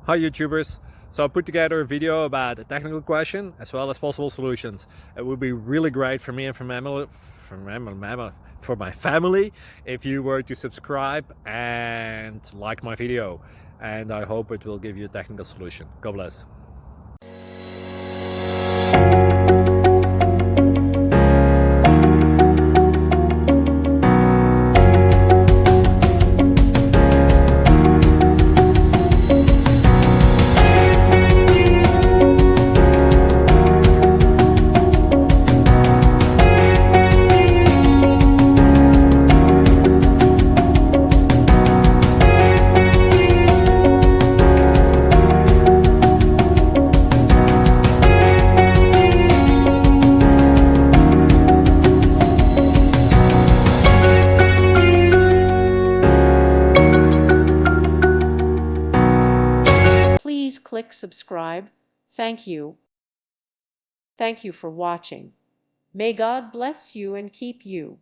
Hi YouTubers! So I put together a video about a technical question as well as possible solutions. It would be really great for me and for my family if you were to subscribe and like my video, and I hope it will give you a technical solution. God bless. Please click subscribe. Thank you. Thank you for watching. May God bless you and keep you.